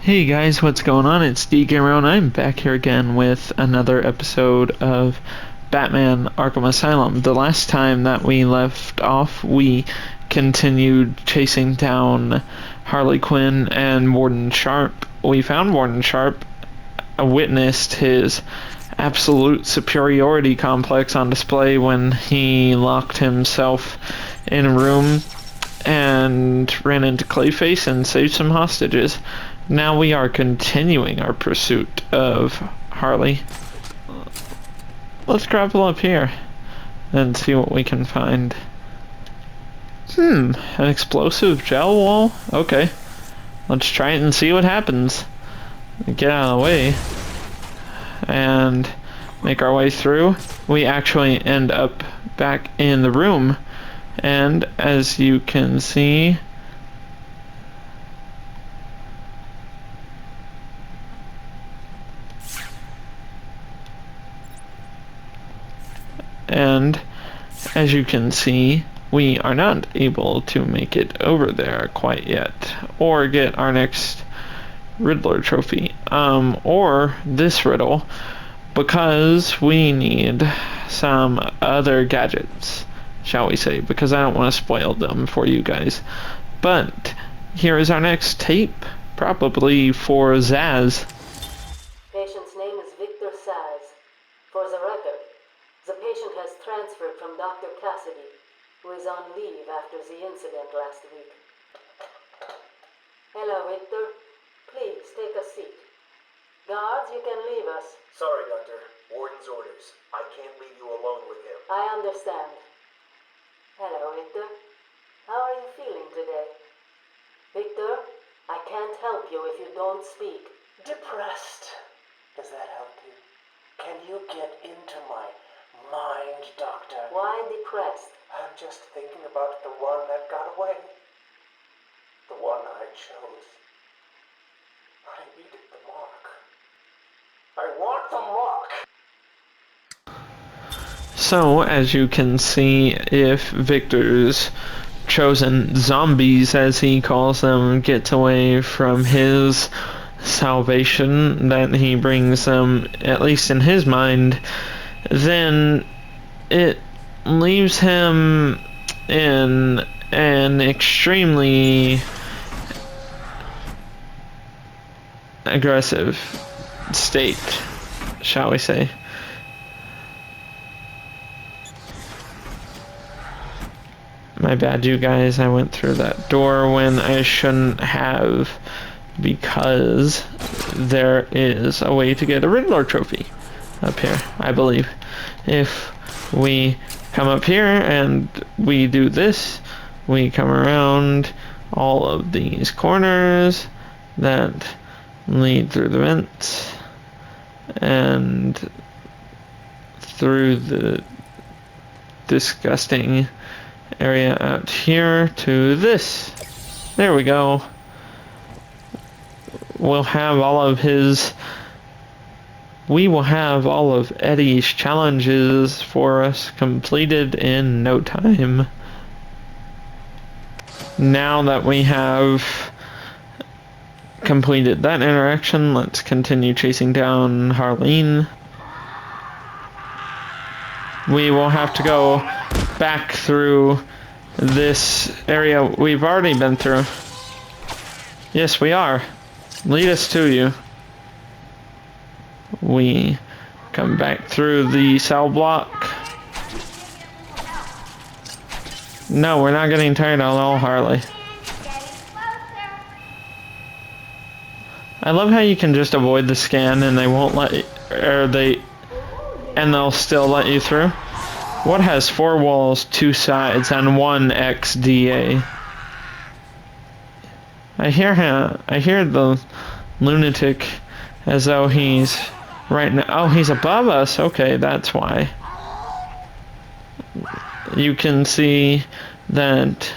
Hey guys, what's going on? It's DGamer and I'm back here again with another episode of Batman Arkham Asylum. The last time that we left off, we continued chasing down Harley Quinn and Warden Sharp. We found Warden Sharp, witnessed his absolute superiority complex on display when he locked himself in a room and ran into Clayface and saved some hostages. Now we are continuing our pursuit of Harley. Let's grapple up here and see what we can find. An explosive gel wall? Okay. Let's try it and see what happens. Get out of the way and make our way through. We actually end up back in the room, and as you can see, we are not able to make it over there quite yet, or get our next Riddler trophy, or this riddle, because we need some other gadgets, shall we say, because I don't want to spoil them for you guys. But here is our next tape, probably for Zaz. Patient's name is Victor Saz. For the record, the patient has transferred from Dr. Cassidy, who is on leave after the incident last week. Hello, Victor. Please, take a seat. Guards, you can leave us. Sorry, Doctor. Warden's orders. I can't leave you alone with him. I understand. Hello, Victor. How are you feeling today? Victor, I can't help you if you don't speak. Depressed. Does that help you? Can you get into my mind, Doctor? Why depressed? I'm just thinking about the one that got away. The one I chose. I needed the mark. I want the mark! So, as you can see, if Victor's chosen zombies, as he calls them, gets away from his salvation that he brings them, at least in his mind, then it leaves him in an extremely aggressive state, shall we say. My bad, you guys, I went through that door when I shouldn't have, because there is a way to get a Riddler trophy up here, I believe. If we come up here and we do this, we come around all of these corners that lead through the vents and through the disgusting area out here to this. There we go. We will have all of Eddie's challenges for us completed in no time. Now that we have completed that interaction, let's continue chasing down Harleen. We will have to go back through this area we've already been through. Yes, we are. Lead us to you. We come back through the cell block. No, we're not getting tired at all, Harley. I love how you can just avoid the scan and they won't let you, and they'll still let you through. What has 4 walls, 2 sides, and 1 XDA? I hear the lunatic as though he's right now. Oh, he's above us. Okay, that's why. You can see that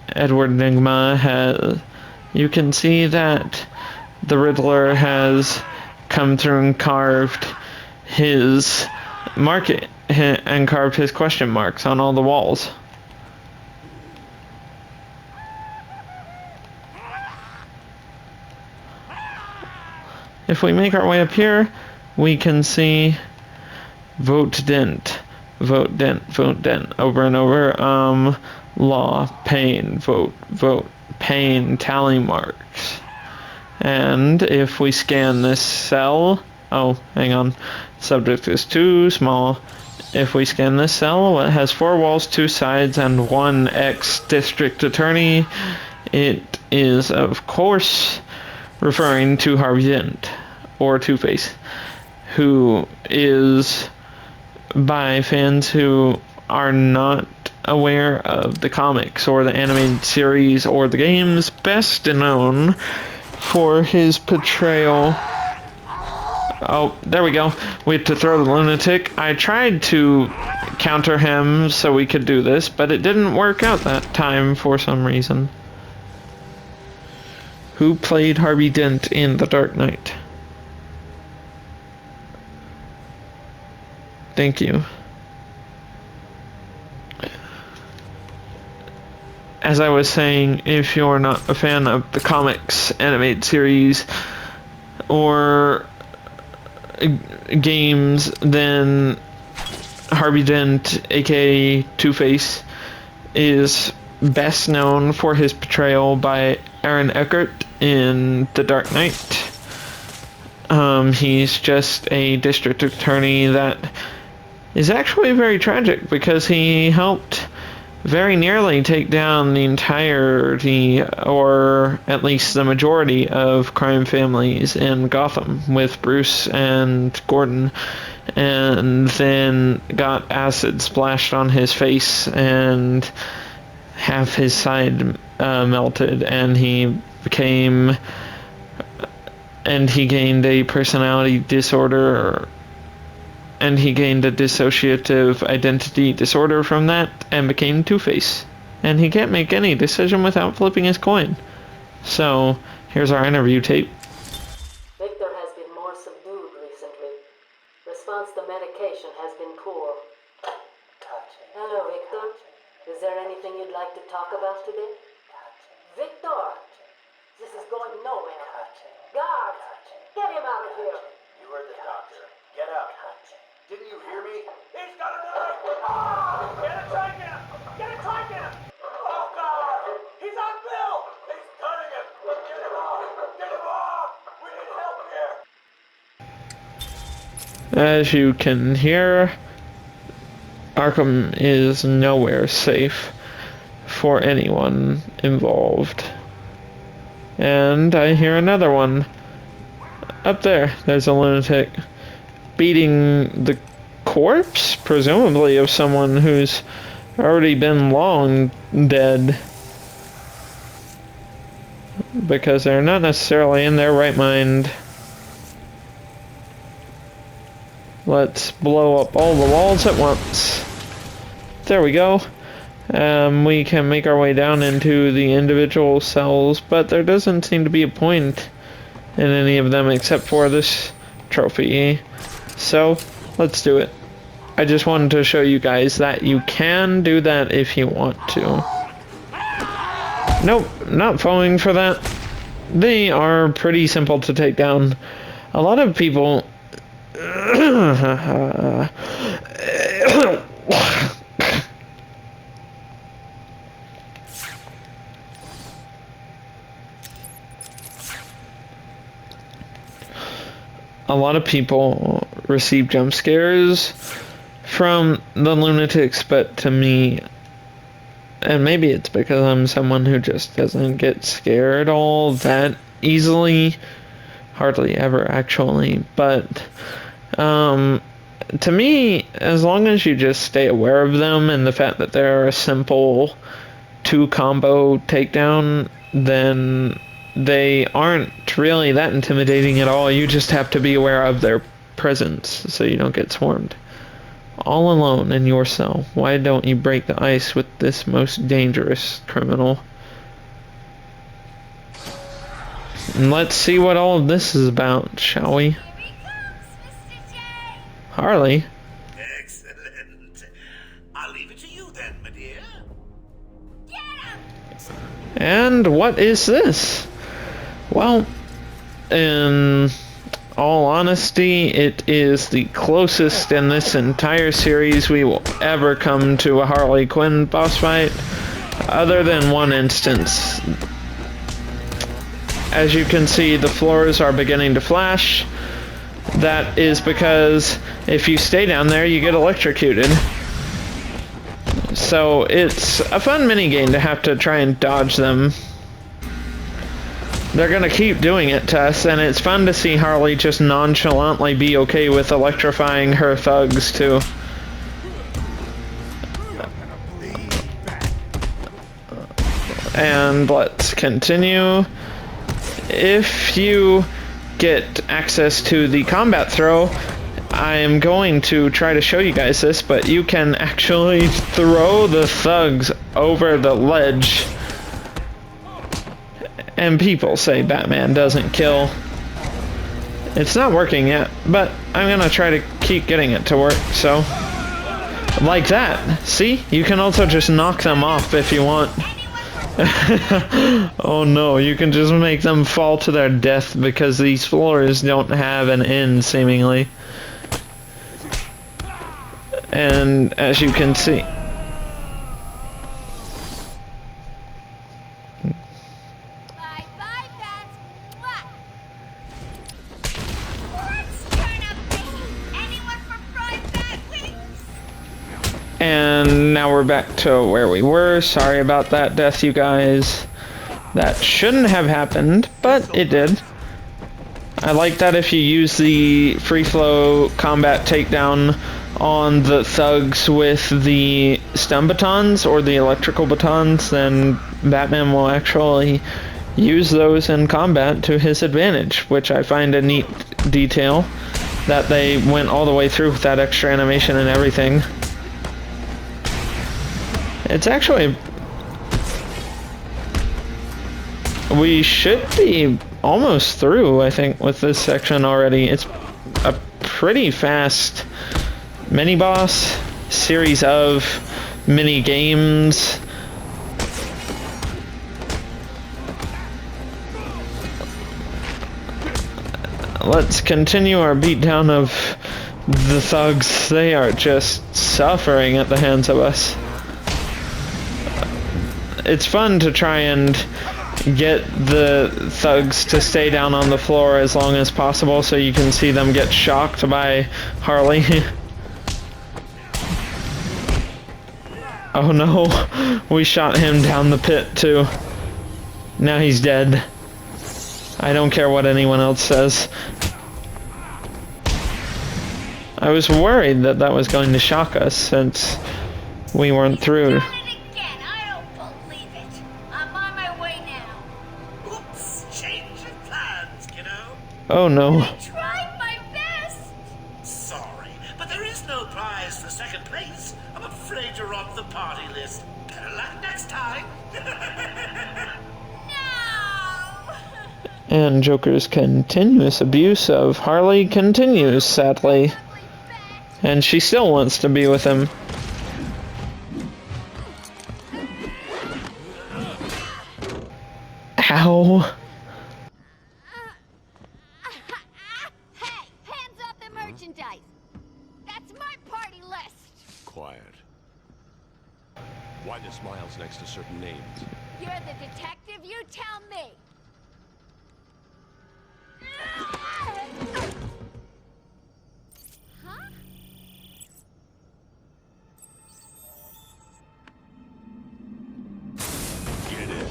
Edward Nygma has. You can see that the Riddler has come through and carved his market and carved his question marks on all the walls. if we make our way up here, we can see vote dent, vote dent, vote dent, over and over. Law, pain, vote, vote, pain, tally marks. And if we scan this cell, oh, hang on, subject is too small. If we scan this cell, it has 4 walls, 2 sides, and 1 ex-district attorney. It is, of course, referring to Harvey Dent, or Two-Face, who is, by fans who are not aware of the comics or the animated series or the games, best known for his portrayal. Oh, there we go. We had to throw the lunatic. I tried to counter him so we could do this, but it didn't work out that time for some reason. Who played Harvey Dent in The Dark Knight? Thank you. As I was saying, if you're not a fan of the comics, animated series, or games, then Harvey Dent, aka Two-Face, is best known for his portrayal by Aaron Eckhart in The Dark Knight. He's just a district attorney that is actually very tragic because he helped very nearly take down the entirety, or at least the majority, of crime families in Gotham with Bruce and Gordon, and then got acid splashed on his face and half his side melted, and he gained a personality disorder, and he gained a dissociative identity disorder from that and became Two-Face. And he can't make any decision without flipping his coin. So, here's our interview tape. Victor has been more subdued recently. Response to medication has been poor. Hello, Victor. Is there anything you'd like to talk about today? Victor! This is going nowhere. Guards! Get him out of here! You heard the doctor. Get out. Didn't you hear me? He's gonna die! Ah! Get a Trican! Get a Trican! Oh, God! He's on Bill! He's cutting him! Get him off! Get him off! We need help here! As you can hear, Arkham is nowhere safe for anyone involved. And I hear another one. Up there, there's a lunatic beating the corpse, presumably of someone who's already been long dead, because they're not necessarily in their right mind. Let's blow up all the walls at once. There we go. We can make our way down into the individual cells, but there doesn't seem to be a point in any of them except for this trophy. So, let's do it. I just wanted to show you guys that you can do that if you want to. Nope, not falling for that. They are pretty simple to take down. A lot of people... A lot of people receive jump scares from the lunatics, but to me, and maybe it's because I'm someone who just doesn't get scared all that easily, hardly ever actually, but to me, as long as you just stay aware of them and the fact that they're a simple 2-combo takedown, then they aren't really that intimidating at all. You just have to be aware of their presence so you don't get swarmed. All alone in your cell. Why don't you break the ice with this most dangerous criminal? And let's see what all of this is about, shall we? Harley? Excellent. I'll leave it to you then, my dear. And what is this? Well, in all honesty, it is the closest in this entire series we will ever come to a Harley Quinn boss fight, other than one instance. As you can see, the floors are beginning to flash. That is because if you stay down there, you get electrocuted. So it's a fun minigame to have to try and dodge them. They're gonna keep doing it to us, and it's fun to see Harley just nonchalantly be okay with electrifying her thugs too. And let's continue. If you get access to the combat throw, I am going to try to show you guys this, but you can actually throw the thugs over the ledge. And people say Batman doesn't kill. It's not working yet, but I'm gonna try to keep getting it to work, so. Like that. See? You can also just knock them off if you want. Oh no, you can just make them fall to their death because these floors don't have an end, seemingly. And as you can see, and now we're back to where we were. Sorry about that death, you guys. That shouldn't have happened, but it did. I like that if you use the free flow combat takedown on the thugs with the stun batons or the electrical batons, then Batman will actually use those in combat to his advantage, which I find a neat detail that they went all the way through with that extra animation and everything. It's actually... we should be almost through, I think, with this section already. It's a pretty fast mini-boss, series of mini-games. Let's continue our beatdown of the thugs. They are just suffering at the hands of us. It's fun to try and get the thugs to stay down on the floor as long as possible so you can see them get shocked by Harley. Oh no, we shot him down the pit too. Now he's dead. I don't care what anyone else says. I was worried that that was going to shock us since we weren't through. Oh no. I tried my best. Sorry, but there is no prize for second place. I'm afraid you're off the party list. Better luck next time. No. And Joker's continuous abuse of Harley continues, sadly. And she still wants to be with him. Ow. Quiet. Why the smiles next to certain names? You're the detective, you tell me! Huh? Get it?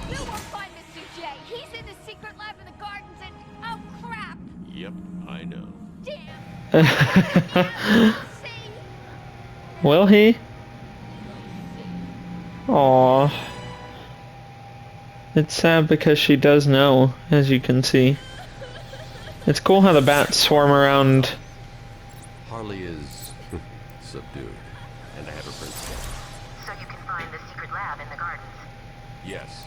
You won't find Mr. J. He's in the secret lab in the gardens and... oh crap! Yep, I know. Damn! Will he? Aww. It's sad because she does know, as you can see. It's cool how the bats swarm around. Harley is subdued, and I have her print scan. So you can find the secret lab in the gardens. Yes.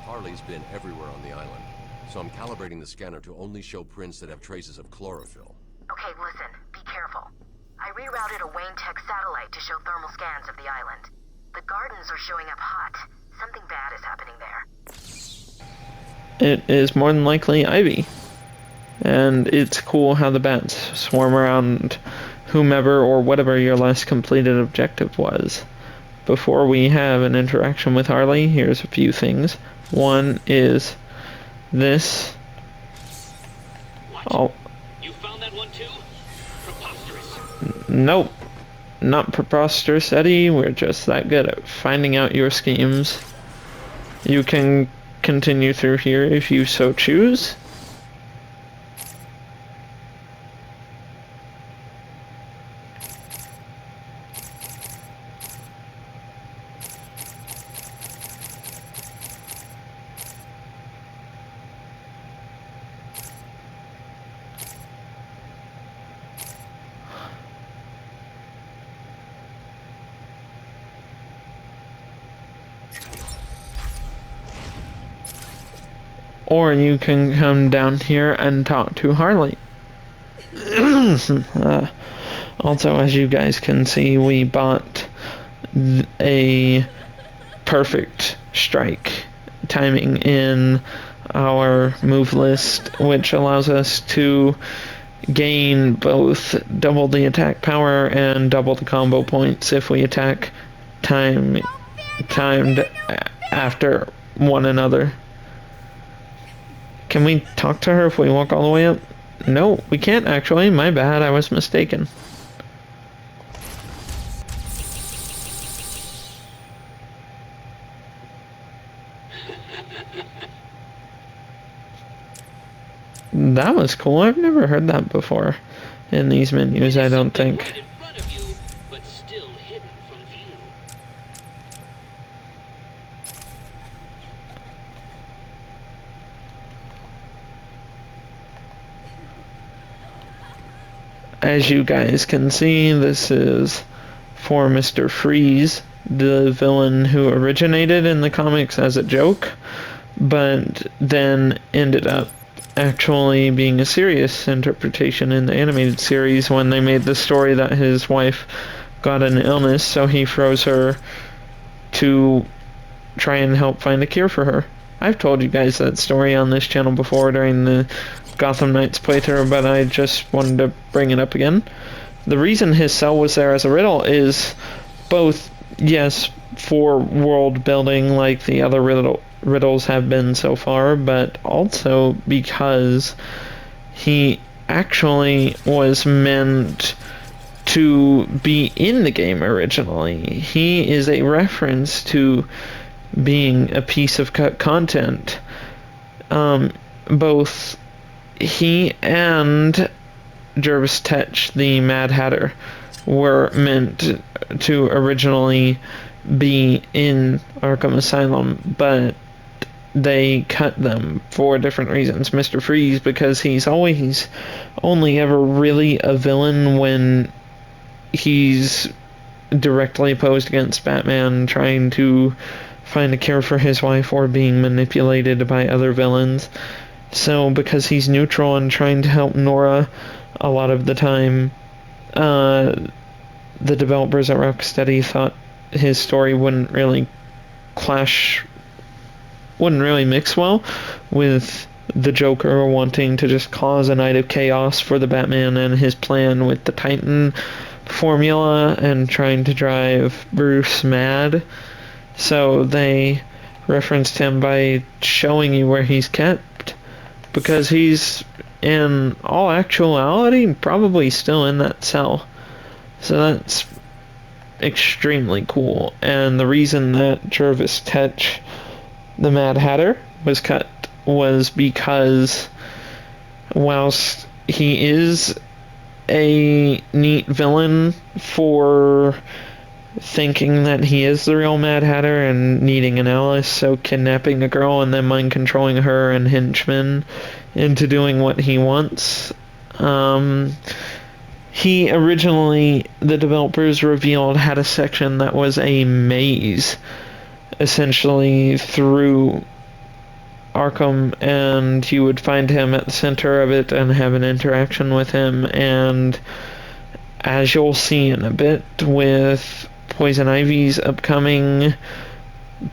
Harley's been everywhere on the island, so I'm calibrating the scanner to only show prints that have traces of chlorophyll. Okay, listen. Be careful. I rerouted a Wayne Tech satellite to show thermal scans of the island. The gardens are showing up hot. Something bad is happening there. it is more than likely Ivy. And it's cool how the bats swarm around whomever or whatever your last completed objective was. Before we have an interaction with Harley, here's a few things. One is this. What? Oh, You found that one too? Preposterous. nope. Not preposterous, Eddie. We're just that good at finding out your schemes. You can continue through here if you so choose. Or you can come down here and talk to Harley. Also, as you guys can see, we bought a perfect strike timing in our move list, which allows us to gain both double the attack power and double the combo points if we attack timed after one another. Can we talk to her if we walk all the way up? No, we can't actually. My bad, I was mistaken. That was cool. I've never heard that before in these menus, I don't think. Right in front of you, but still hidden from view. As you guys can see, this is for Mr. Freeze, the villain who originated in the comics as a joke, but then ended up actually being a serious interpretation in the animated series when they made the story that his wife got an illness, so he froze her to try and help find a cure for her. I've told you guys that story on this channel before during the Gotham Knights playthrough, but I just wanted to bring it up again. The reason his cell was there as a riddle is both, yes, for world building like the other riddles have been so far, but also because he actually was meant to be in the game originally. He is a reference to being a piece of cut content. Both he and Jervis Tetch, the Mad Hatter, were meant to originally be in Arkham Asylum, but they cut them for different reasons. Mr. Freeze, because he's always only ever really a villain when he's directly opposed against Batman, trying to find a cure for his wife or being manipulated by other villains. So because he's neutral and trying to help Nora a lot of the time, the developers at Rocksteady thought his story wouldn't really mix well with the Joker wanting to just cause a night of chaos for the Batman and his plan with the Titan formula and trying to drive Bruce mad. So they referenced him by showing you where he's kept, because he's, in all actuality, probably still in that cell. So that's extremely cool. And the reason that Jervis Tetch, the Mad Hatter, was cut was because whilst he is a neat villain for thinking that he is the real Mad Hatter and needing an Alice, so kidnapping a girl and then mind controlling her and henchmen into doing what he wants. He originally, the developers revealed, had a section that was a maze, essentially, through Arkham, and you would find him at the center of it and have an interaction with him. And as you'll see in a bit with Poison Ivy's upcoming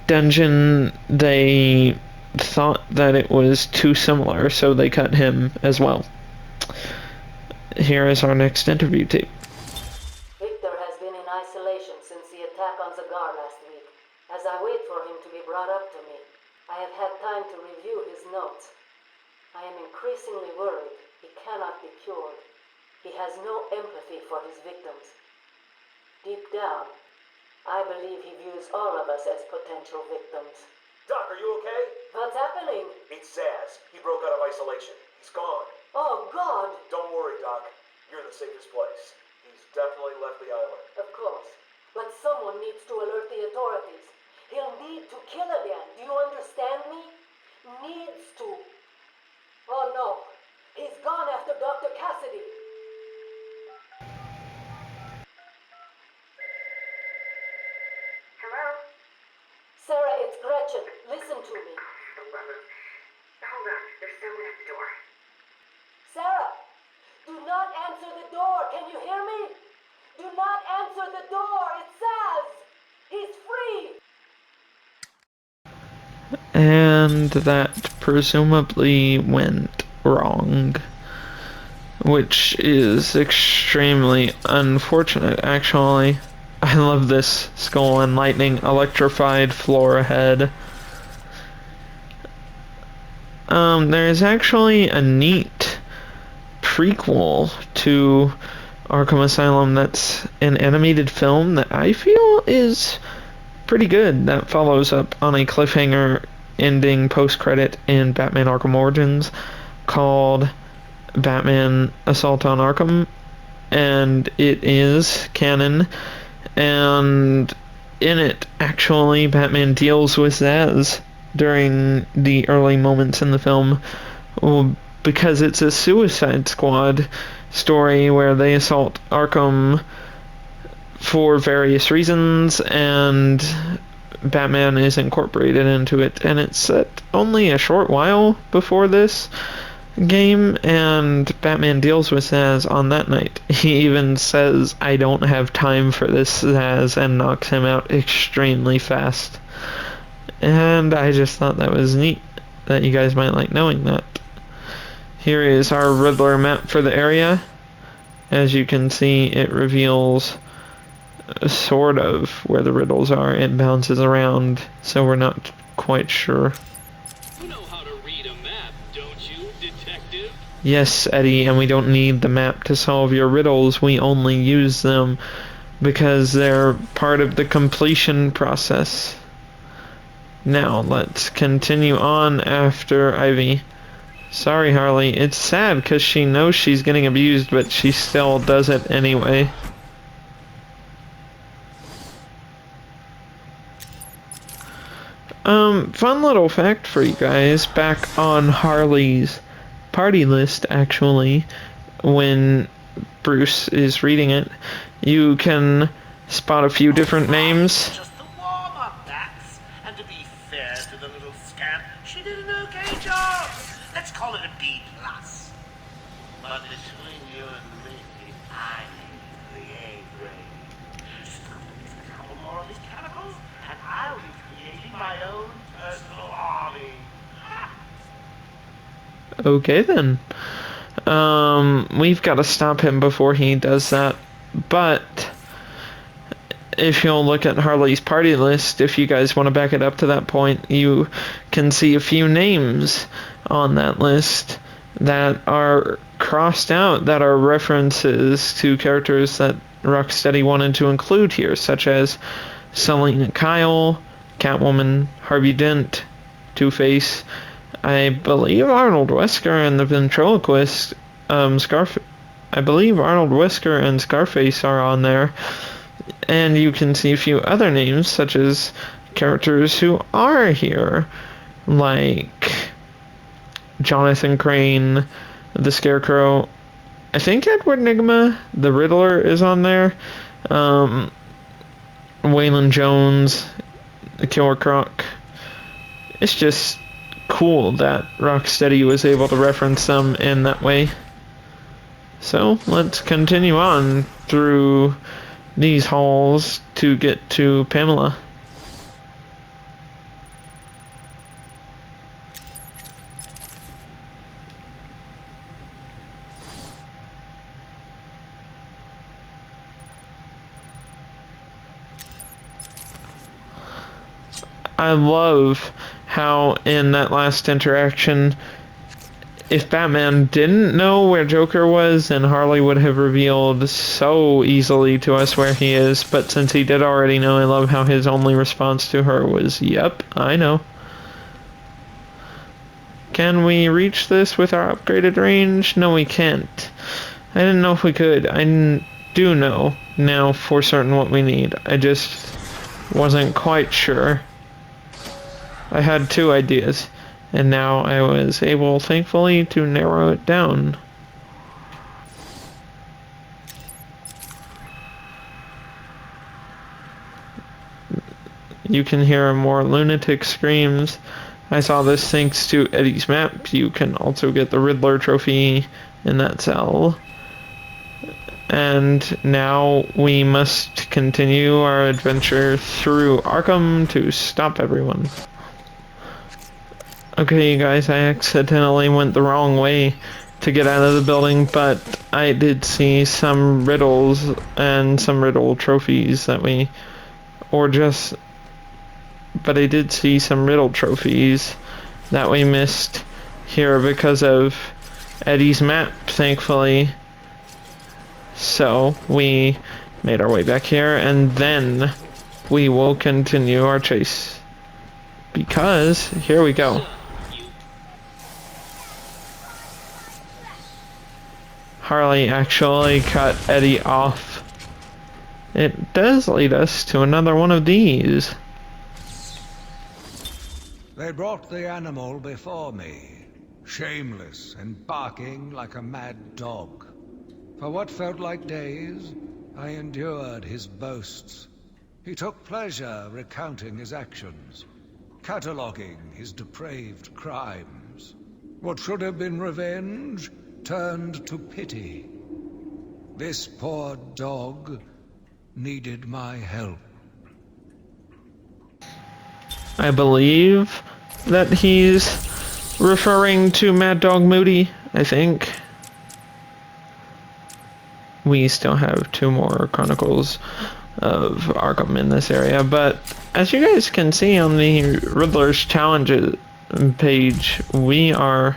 dungeon, they thought that it was too similar, so they cut him as well. Here is our next interview tape. Victor has been in isolation since the attack on Zagar last week. As I wait for him to be brought up to me, I have had time to review his notes. I am increasingly worried he cannot be cured. He has no empathy for his victims. Deep down, I believe he views all of us as potential victims. Doc, are you okay? What's happening? It's Zaz. He broke out of isolation. He's gone. Oh, God! Don't worry, Doc. You're in the safest place. He's definitely left the island. Of course. But someone needs to alert the authorities. He'll need to kill again. Do you understand me? Needs to. Oh, no. He's gone after Dr. Cassidy. Hello? Sarah, it's Gretchen. Listen to me. Hold on. There's someone at the door. Sarah! Do not answer the door. Can you hear me? Do not answer the door. It's Zaz. He's free. And that presumably went wrong, which is extremely unfortunate, actually. I love this skull and lightning electrified floor ahead. There's actually a neat prequel to Arkham Asylum that's an animated film that I feel is pretty good, that follows up on a cliffhanger ending post-credit in Batman Arkham Origins called Batman Assault on Arkham, and it is canon, and in it, actually, Batman deals with Zaz during the early moments in the film, because it's a Suicide Squad story where they assault Arkham for various reasons, and Batman is incorporated into it, and it's set only a short while before this game, and Batman deals with Zaz on that night. He even says, "I don't have time for this, Zaz," and knocks him out extremely fast. And I just thought that was neat, that you guys might like knowing that. Here is our Riddler map for the area. As you can see, it reveals sort of where the riddles are. It bounces around, so we're not quite sure. You know how to read a map, don't you, detective? Yes, Eddie, and we don't need the map to solve your riddles. We only use them because they're part of the completion process. Now, let's continue on after Ivy. Sorry, Harley. It's sad because she knows she's getting abused, but she still does it anyway. Fun little fact for you guys. Back on Harley's party list, actually, when Bruce is reading it, you can spot a few different names. Just the warm-up, Bats. And to be fair to the little scamp, she did an okay job. Let's call it a B+. But between you and me, I need the A grade. Just a couple more of these chemicals, and I'll be creating my own personal army. Okay then. We've got to stop him before he does that. But if you'll look at Harley's party list, if you guys want to back it up to that point, you can see a few names on that list that are crossed out, that are references to characters that Rocksteady wanted to include here, such as Selina Kyle, Catwoman, Harvey Dent, Two-Face, I believe Arnold Wesker and the ventriloquist, I believe Arnold Wesker and Scarface are on there. And you can see a few other names, such as characters who are here, like Jonathan Crane, the Scarecrow. I think Edward Nygma, the Riddler, is on there. Waylon Jones, the Killer Croc. It's just cool that Rocksteady was able to reference them in that way. So let's continue on through these halls to get to Pamela. I love how in that last interaction, if Batman didn't know where Joker was, then Harley would have revealed so easily to us where he is. But since he did already know, I love how his only response to her was, "Yep, I know." Can we reach this with our upgraded range? No, we can't. I didn't know if we could. Do know now for certain what we need. I just wasn't quite sure. I had two ideas, and now I was able, thankfully, to narrow it down. You can hear more lunatic screams. I saw this thanks to Eddie's map. You can also get the Riddler trophy in that cell. And now we must continue our adventure through Arkham to stop everyone. Okay, guys, I accidentally went the wrong way to get out of the building, but I did see some riddles and some riddle trophies that we... But I did see some riddle trophies that we missed here because of Eddie's map, thankfully. So we made our way back here, and then we will continue our chase. Because, here we go. Harley actually cut Eddie off. It does lead us to another one of these. They brought the animal before me, shameless and barking like a mad dog. For what felt like days, I endured his boasts. He took pleasure recounting his actions, cataloguing his depraved crimes. What should have been revenge turned to pity. This poor dog needed my help. I believe that he's referring to Mad Dog Moody, I think. We still have 2 more Chronicles of Arkham in this area, but as you guys can see on the Riddler's Challenges page, we are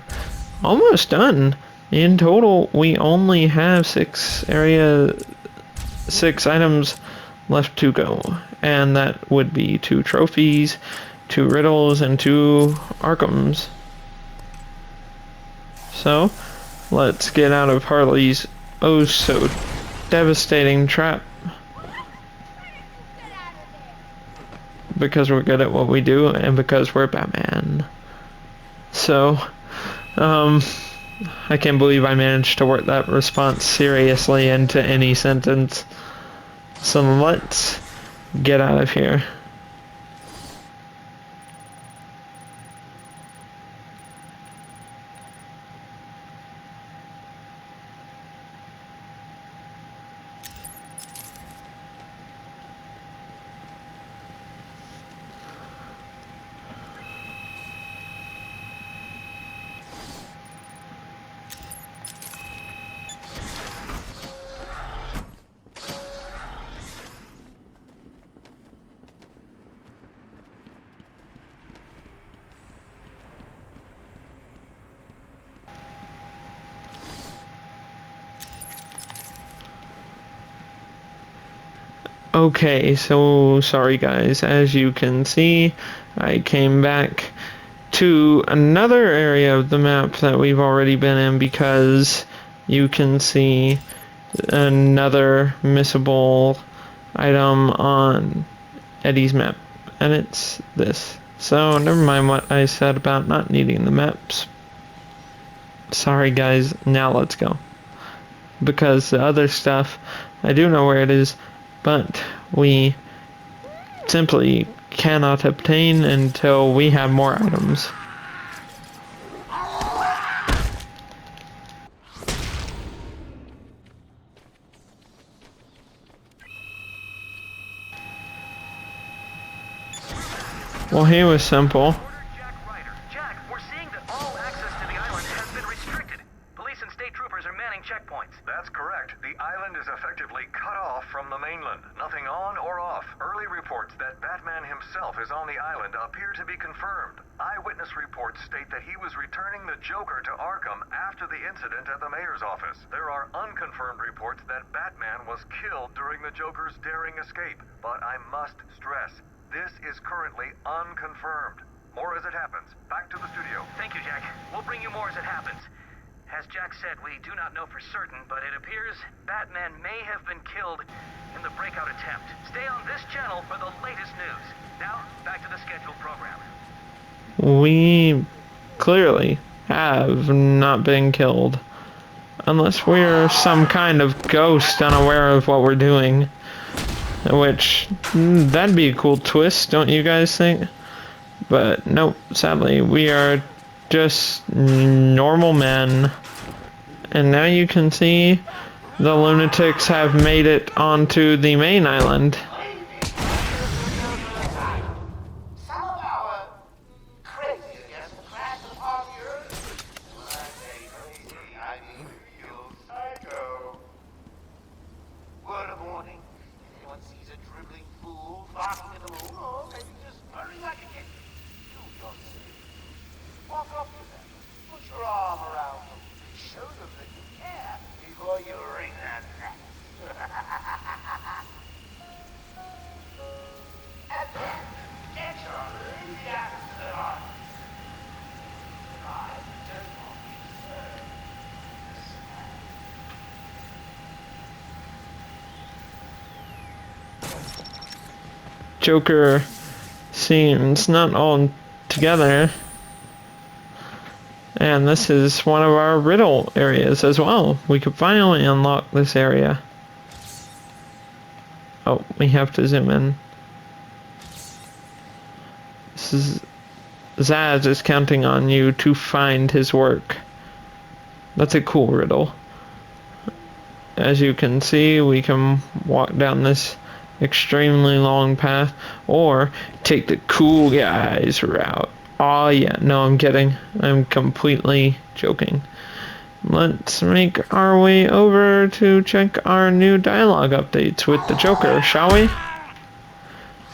almost done. In total, we only have 6 items left to go, and that would be 2 trophies, 2 riddles, and 2 Arkhams. So, let's get out of Harley's oh so devastating trap. Because we're good at what we do, and because we're Batman. So, I can't believe I managed to work that response seriously into any sentence. So let's get out of here. Okay, so sorry guys, as you can see, I came back to another area of the map that we've already been in because you can see another missable item on Eddie's map, and it's this. So never mind what I said about not needing the maps. Sorry guys, now let's go. Because the other stuff, I do know where it is, but we simply cannot obtain until we have more items. Well, he was simple. state troopers are manning checkpoints. That's correct. The island is effectively cut off from the mainland. Nothing on or off. Early reports that Batman himself is on the island appear to be confirmed. Eyewitness reports state that he was returning the Joker to Arkham after the incident at the mayor's office. There are unconfirmed reports that Batman was killed during the Joker's daring escape. But I must stress, this is currently unconfirmed. More as it happens. Back to the studio. Thank you, Jack. We'll bring you more as it happens. As Jack said, we do not know for certain, but it appears Batman may have been killed in the breakout attempt. Stay on this channel for the latest news. Now, back to the scheduled program. We clearly have not been killed. Unless we're some kind of ghost unaware of what we're doing. Which, that'd be a cool twist, don't you guys think? But nope, sadly, we are just normal men. And now you can see the lunatics have made it onto the main island. Some of our crazy guests crash upon you. When I say crazy, I mean you psycho. Word of warning. If anyone sees a dribbling fool barking at the moon, or maybe just purring like a kitten, do your thing. Walk up to them. Put your arm around them. Show them that you care before you wring their necks. And then, get your lazy asses on. I don't want you to serve this man. Joker seems not all together. And this is one of our riddle areas as well. We could finally unlock this area. Oh, we have to zoom in. This is... Zaz is counting on you to find his work. That's a cool riddle. As you can see, we can walk down this extremely long path, or take the cool guys route. Oh yeah, no, I'm kidding. I'm completely joking. Let's make our way over to check our new dialogue updates with the Joker, shall we?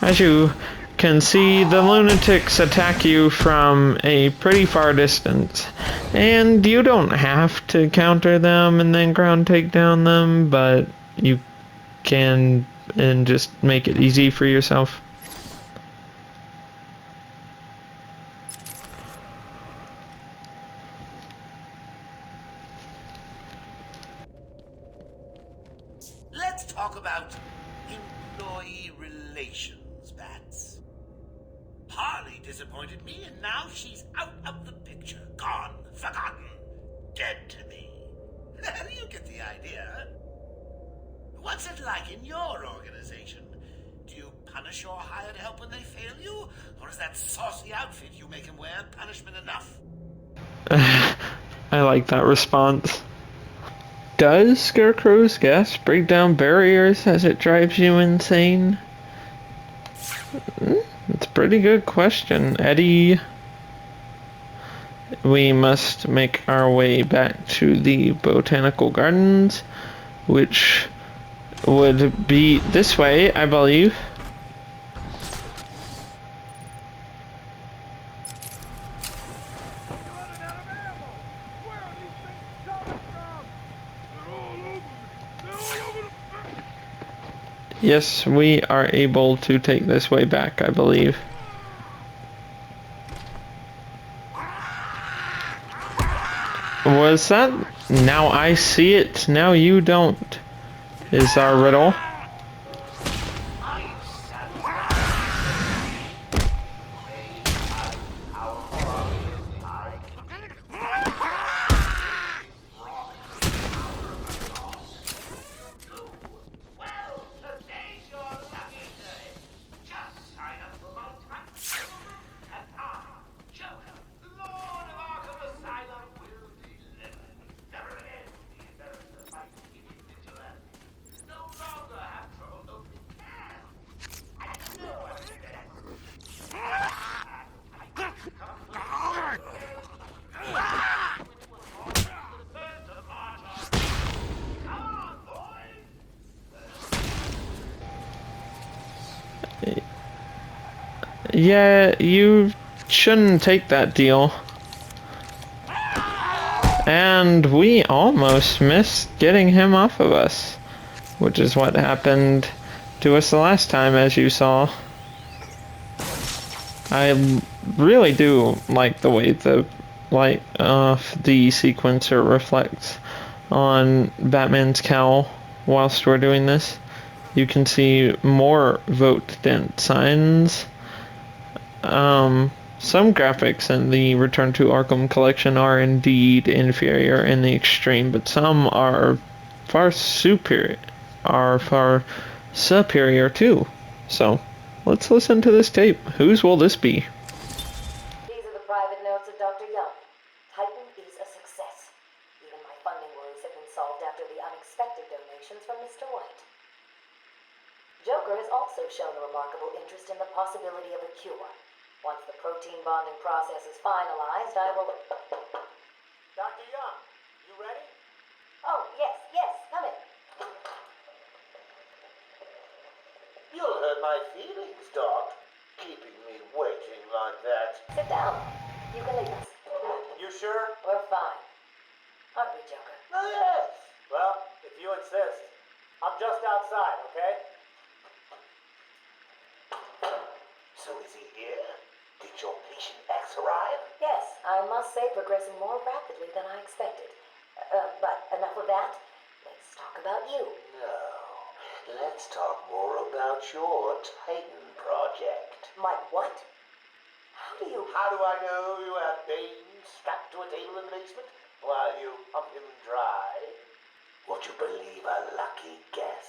As you can see, the lunatics attack you from a pretty far distance. And you don't have to counter them and then ground take down them, but you can and just make it easy for yourself. Let's talk about employee relations, Bats. Harley disappointed me, and now she's out of the picture. Gone, forgotten, dead to me. You get the idea. What's it like in your organization? Do you punish your hired help when they fail you? Or is that saucy outfit you make him wear punishment enough? I like that response. Does Scarecrow's gas break down barriers as it drives you insane? It's a pretty good question, Eddie. We must make our way back to the Botanical Gardens, which would be this way, I believe. Yes, we are able to take this way back, I believe. Was that? Now I see it, now you don't, is our riddle. Yeah, you shouldn't take that deal. And we almost missed getting him off of us, which is what happened to us the last time, as you saw. I really do like the way the light of the sequencer reflects on Batman's cowl whilst we're doing this. You can see more vote dent signs. Some graphics in the Return to Arkham collection are indeed inferior in the extreme, but some are far superior too. So, let's listen to this tape. Whose will this be? These are the private notes of Dr. Young. Titan is a success. Even my funding worries have been solved after the unexpected donations from Mr. White. Joker has also shown a remarkable interest in the possibility of a cure. Once the protein bonding process is finalized, I will... Dr. Young, you ready? Oh, yes, come in. You'll hurt my feelings, Doc. Keeping me waiting like that. Sit down. You can leave us. You sure? We're fine. Aren't we, Joker? Oh, yes. Well, if you insist. I'm just outside, okay? So is he here? Did your patient X arrive? Yes, I must say progressing more rapidly than I expected. But enough of that. Let's talk about you. No. Let's talk more about your Titan project. My what? How do I know you have Bane strapped to a table in the basement while you pump him dry? Would you believe a lucky guess?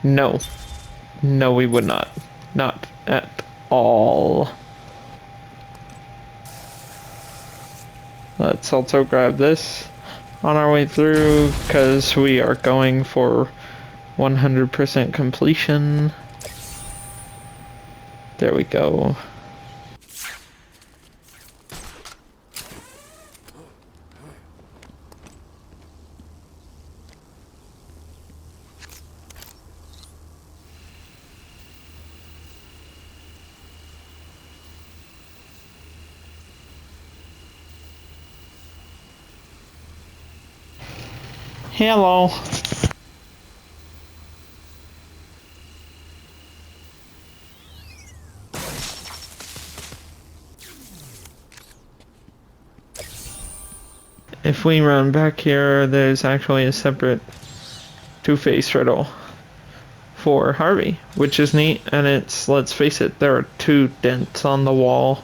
No. No, we would not. Not at all. Let's also grab this on our way through, because we are going for 100% completion. There we go. Hello. If we run back here, there's actually a separate Two-Face riddle for Harvey, which is neat, and it's, let's face it, there are 2 dents on the wall,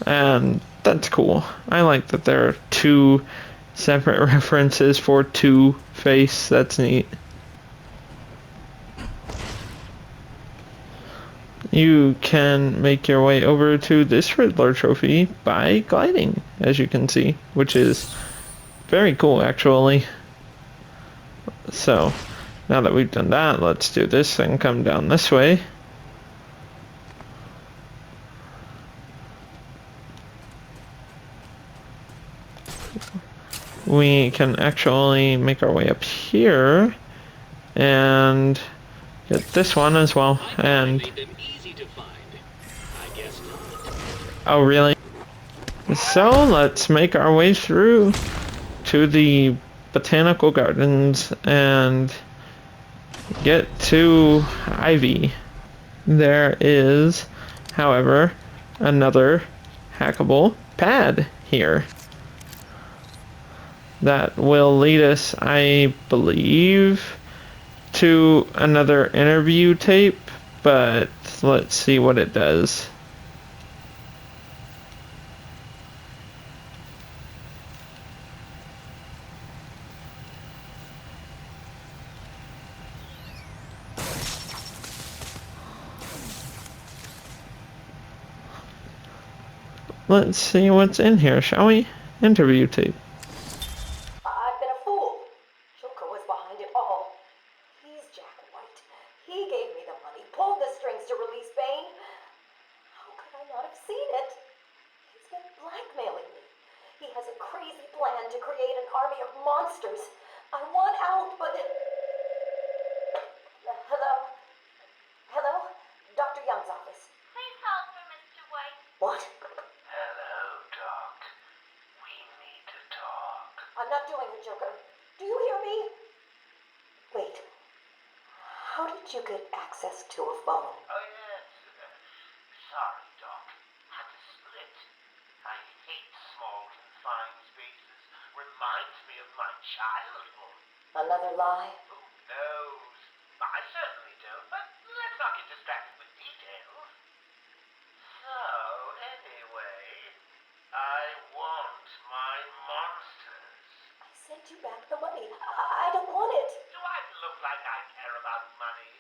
and that's cool. I like that there are 2 separate references for Two-Face. That's neat. You can make your way over to this Riddler trophy by gliding, as you can see, which is very cool, actually. So, now that we've done that, let's do this and come down this way. We can actually make our way up here and get this one as well. And oh, really? So let's make our way through to the botanical gardens and get to Ivy. There is, however, another hackable pad here that will lead us, I believe, to another interview tape, but let's see what it does. Let's see what's in here, shall we? Interview tape. I've been a fool. Joker was behind it all. He's Jack White. He gave me the money, pulled the strings to release Bane. How could I not have seen it? He's been blackmailing me. He has a crazy plan to create an army of monsters. I want out, but... Hello? Hello? Dr. What? Hello, Doc. We need to talk. I'm not doing it, Joker. Do you hear me? Wait. How did you get access to a phone? Oh, yes. Sorry, Doc. Had to split. I hate small, confined spaces. Reminds me of my childhood. Another lie? Who knows? I certainly don't, but let's not get distracted with details. So, anyway, I want my monsters. I sent you back the money. I don't want it. Do I look like I care about money?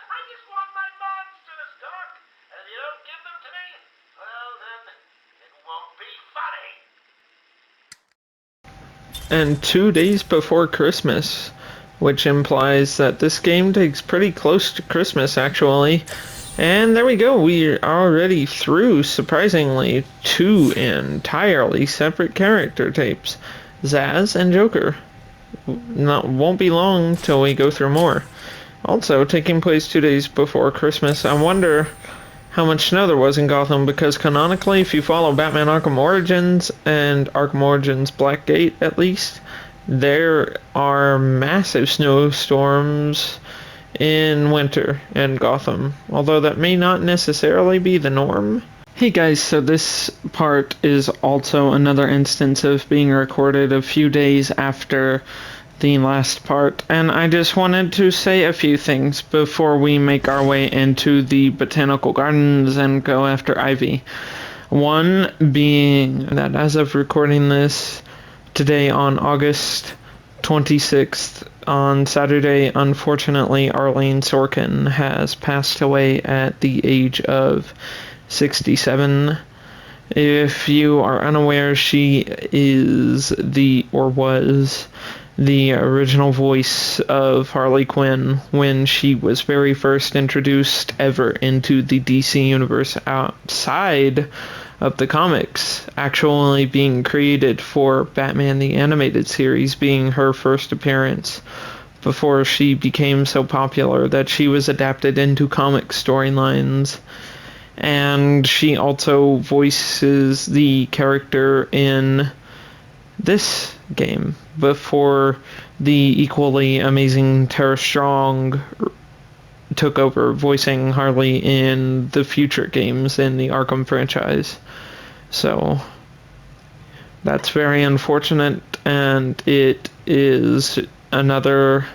I just want my monsters, Doc. And if you don't give them to me, well then, it won't be funny. And 2 days before Christmas, which implies that this game takes pretty close to Christmas, actually. And there we go, we're already through, surprisingly, 2 entirely separate character tapes, Zsasz and Joker. Won't be long till we go through more. Also, taking place 2 days before Christmas, I wonder how much snow there was in Gotham, because canonically, if you follow Batman Arkham Origins and Arkham Origins Blackgate at least, there are massive snowstorms in winter in Gotham, although that may not necessarily be the norm. Hey guys, so this part is also another instance of being recorded a few days after the last part, and I just wanted to say a few things before we make our way into the botanical gardens and go after Ivy. One being that as of recording this today on August 26th, on Saturday, unfortunately, Arlene Sorkin has passed away at the age of 67. If you are unaware, she is was the original voice of Harley Quinn when she was very first introduced ever into the DC universe outside of the comics, actually being created for Batman the Animated Series being her first appearance before she became so popular that she was adapted into comic storylines. And she also voices the character in this game before the equally amazing Tara Strong took over voicing Harley in the future games in the Arkham franchise. So that's very unfortunate, and it is another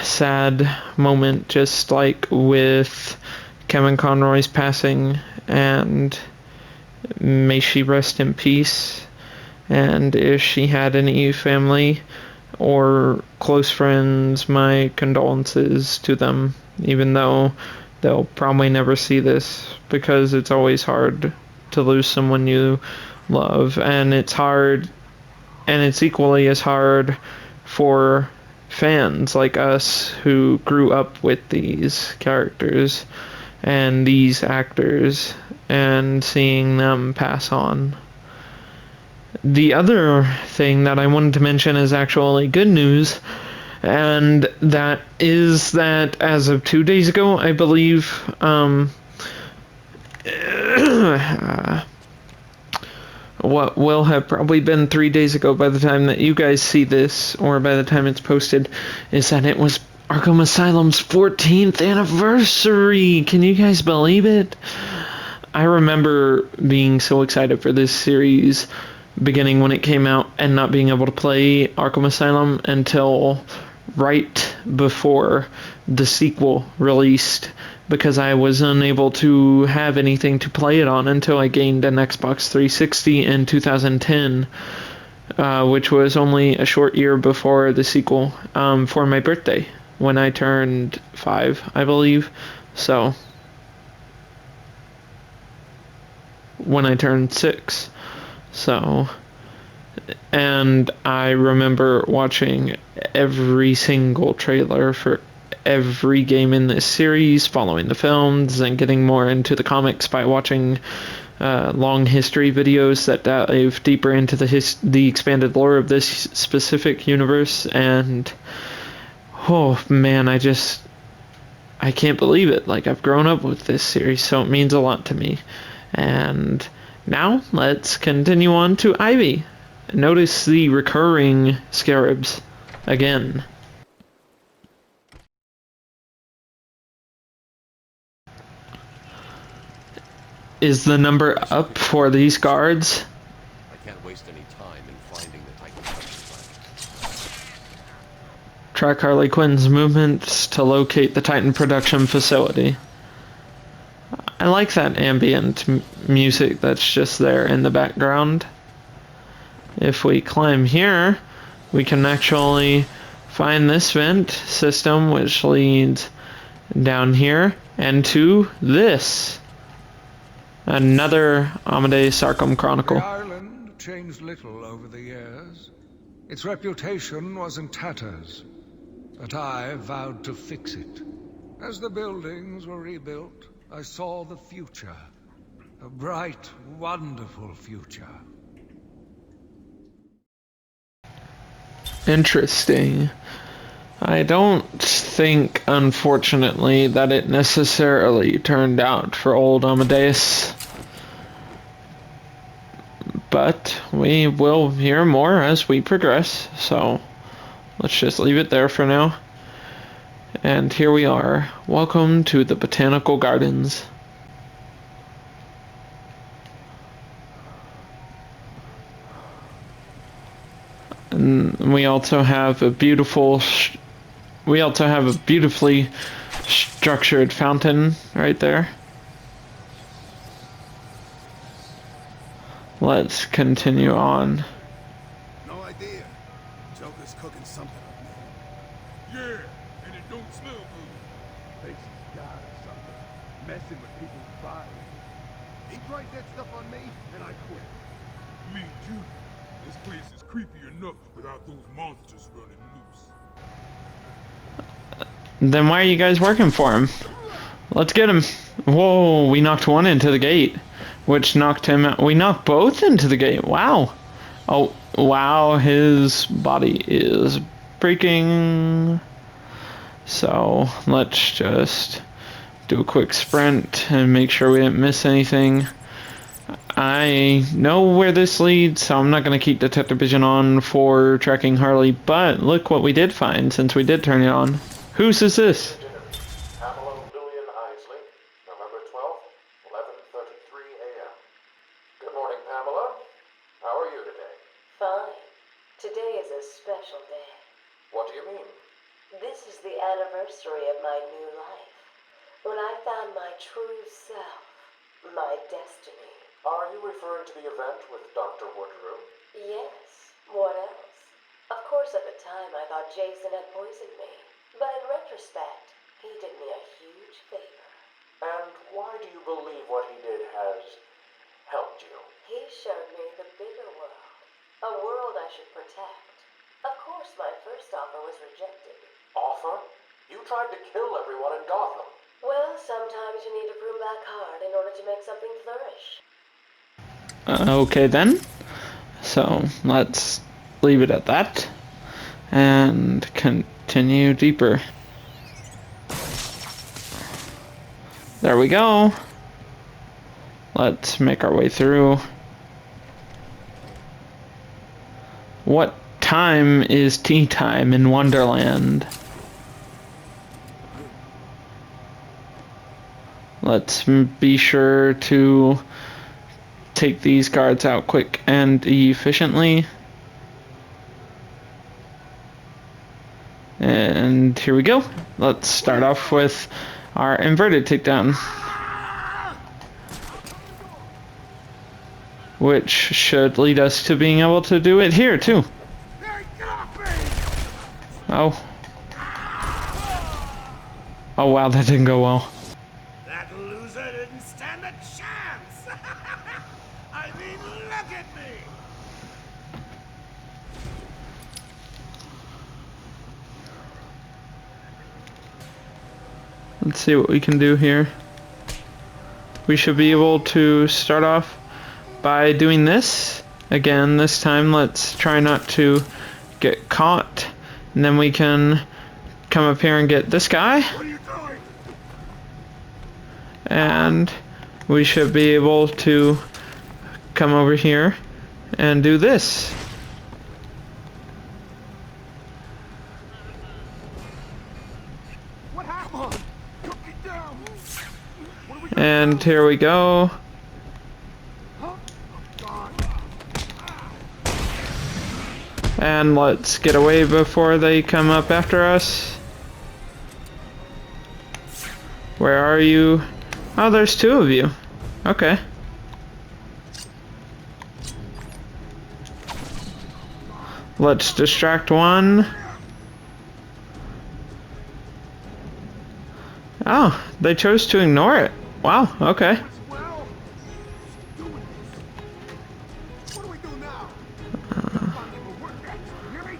sad moment, just like with Kevin Conroy's passing, and may she rest in peace. And if she had any family or close friends, my condolences to them, even though they'll probably never see this, because it's always hard to lose someone you love, and it's hard, and it's equally as hard for fans like us who grew up with these characters and these actors and seeing them pass on. The other thing that I wanted to mention is actually good news, and that is that as of 2 days ago, I believe, what will have probably been 3 days ago by the time that you guys see this, or by the time it's posted, is that it was Arkham Asylum's 14th anniversary. Can you guys believe it? I remember being so excited for this series beginning when it came out and not being able to play Arkham Asylum until right before the sequel released, because I was unable to have anything to play it on until I gained an Xbox 360 in 2010, which was only a short year before the sequel, for my birthday, when I turned 5, I believe. So, when I turned 6. So, and I remember watching every single trailer for every game in this series, following the films, and getting more into the comics by watching long history videos that dive deeper into the expanded lore of this specific universe. And oh man, I can't believe it. Like, I've grown up with this series, so it means a lot to me. And now let's continue on to Ivy. Notice the recurring scarabs again. Is the number up for these guards? I can't waste any time in finding the Titan production plant. Track Harley Quinn's movements to locate the Titan production facility. I like that ambient music that's just there in the background. If we climb here, we can actually find this vent system, which leads down here and to this. Another Amadeus Arkham Chronicle. The island changed little over the years. Its reputation was in tatters, but I vowed to fix it. As the buildings were rebuilt, I saw the future. A bright, wonderful future. Interesting. I don't think, unfortunately, that it necessarily turned out for old Amadeus. But we will hear more as we progress, so let's just leave it there for now. And here we are. Welcome to the Botanical Gardens. And we also have a beautifully structured fountain right there. Let's continue on. No idea. Joker's cooking something up there. Yeah, and it don't smell good. Thinks he's God or something. Messing with people's bodies. He tried that stuff on me, and I quit. Me too. This place is creepy enough without those monsters running loose. Then why are you guys working for him? Let's get him. Whoa, we knocked one into the gate, which knocked him out. We knocked both into the gate. Wow. Oh, wow, his body is breaking. So let's just do a quick sprint and make sure we didn't miss anything. I know where this leads, so I'm not going to keep detective vision on for tracking Harley, but look what we did find since we did turn it on. Whose is this? Pamela Lillian Isley, November 12th, 11:33 a.m. Good morning, Pamela. How are you today? Fine. Today is a special day. What do you mean? This is the anniversary of my new life. When I found my true self, my destiny. Are you referring to the event with Dr. Woodrow? Yes. What else? Of course, at the time, I thought Jason had poisoned me. But in retrospect, he did me a huge favor. And why do you believe what he did has helped you? He showed me the bigger world. A world I should protect. Of course, my first offer was rejected. Offer? You tried to kill everyone in Gotham. Well, sometimes you need to prune back hard in order to make something flourish. Okay then. So let's leave it at that and continue deeper. There we go. Let's make our way through. What time is tea time in Wonderland? Let's be sure to take these guards out quick and efficiently. And here we go. Let's start off with our inverted takedown, which should lead us to being able to do it here too. Oh. Oh wow, that didn't go well. That loser didn't stand a chance. I mean, look at me. Let's see what we can do here. We should be able to start off by doing this. Again, this time let's try not to get caught. And then we can come up here and get this guy. And we should be able to come over here and do this. What happened? Took me down. What are we And here we go. And let's get away before they come up after us. Where are you? Oh, there's two of you. Okay. Let's distract one. Oh, they chose to ignore it. Wow, okay. Well, doing this. What do we do now? You hear me?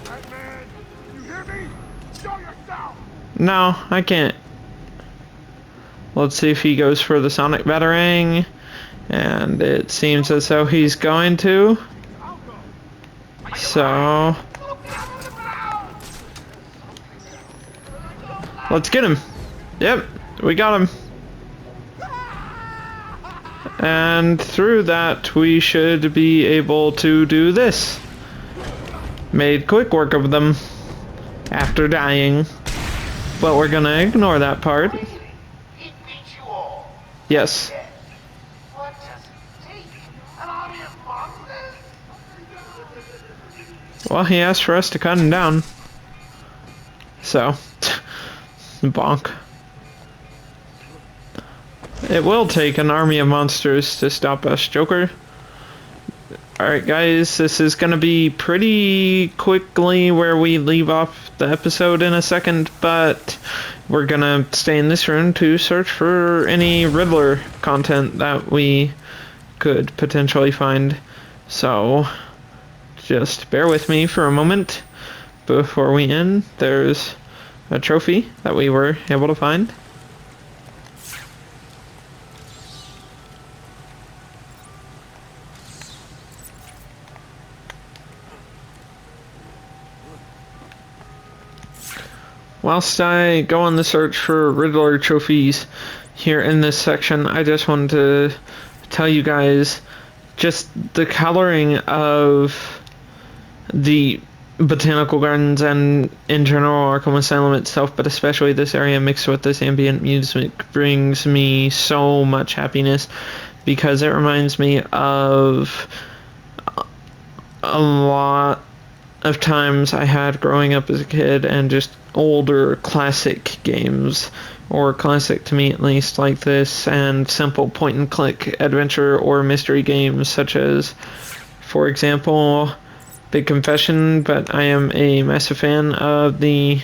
Batman, you hear me? Show yourself! No, I can't. Let's see if he goes for the Sonic Batarang. And it seems as though he's going to. So let's get him. Yep, we got him. And through that we should be able to do this. Made quick work of them after dying. But we're gonna ignore that part. Yes. Well, he asked for us to cut him down. So, bonk. It will take an army of monsters to stop us, Joker. Alright guys, this is gonna be pretty quickly where we leave off the episode in a second, but we're gonna stay in this room to search for any Riddler content that we could potentially find. So, just bear with me for a moment before we end. There's a trophy that we were able to find. Whilst I go on the search for Riddler trophies here in this section, I just wanted to tell you guys just the coloring of the botanical gardens and in general Arkham Asylum itself, but especially this area mixed with this ambient music brings me so much happiness because it reminds me of a lot of times I had growing up as a kid and just older classic games, or classic to me at least, like this, and simple point and click adventure or mystery games such as, for example, big confession, but I am a massive fan of the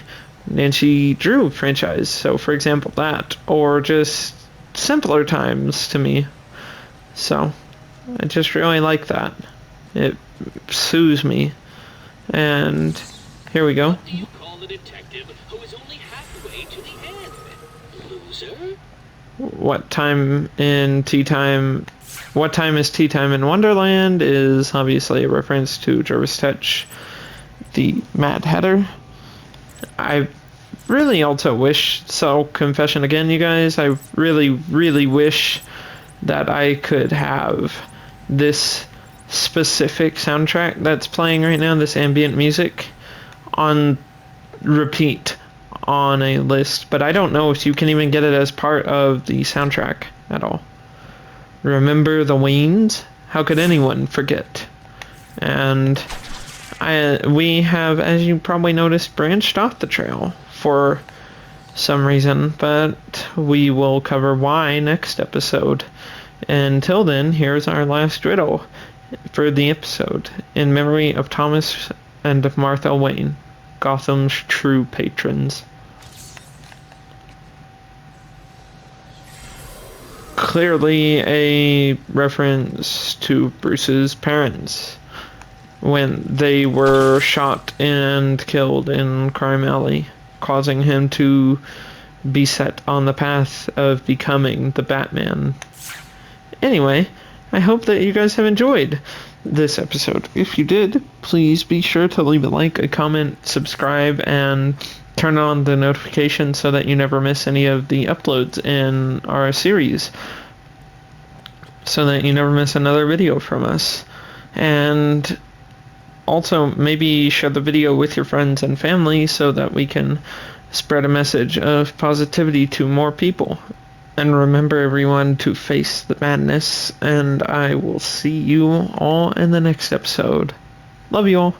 Nancy Drew franchise, so for example that, or just simpler times to me. So I just really like that. It soothes me. And here we go. What do you call the detective who is only halfway to the end? Loser? What time is tea time in Wonderland is obviously a reference to Jervis Tetch, the Mad Hatter. I really also wish, so confession again you guys, I really wish that I could have this specific soundtrack that's playing right now, this ambient music, on repeat on a list, but I don't know if you can even get it as part of the soundtrack at all. Remember the Waynes? How could anyone forget? And we have, as you probably noticed, branched off the trail for some reason, but we will cover why next episode. Until then, here's our last riddle for the episode, in memory of Thomas and of Martha Wayne, Gotham's true patrons. Clearly a reference to Bruce's parents when they were shot and killed in Crime Alley, causing him to be set on the path of becoming the Batman. Anyway, I hope that you guys have enjoyed this episode. If you did, please be sure to leave a like, a comment, subscribe, and turn on the notifications so that you never miss any of the uploads in our series. so that you never miss another video from us. And also, maybe share the video with your friends and family so that we can spread a message of positivity to more people. And remember, everyone, to face the madness, and I will see you all in the next episode. Love you all.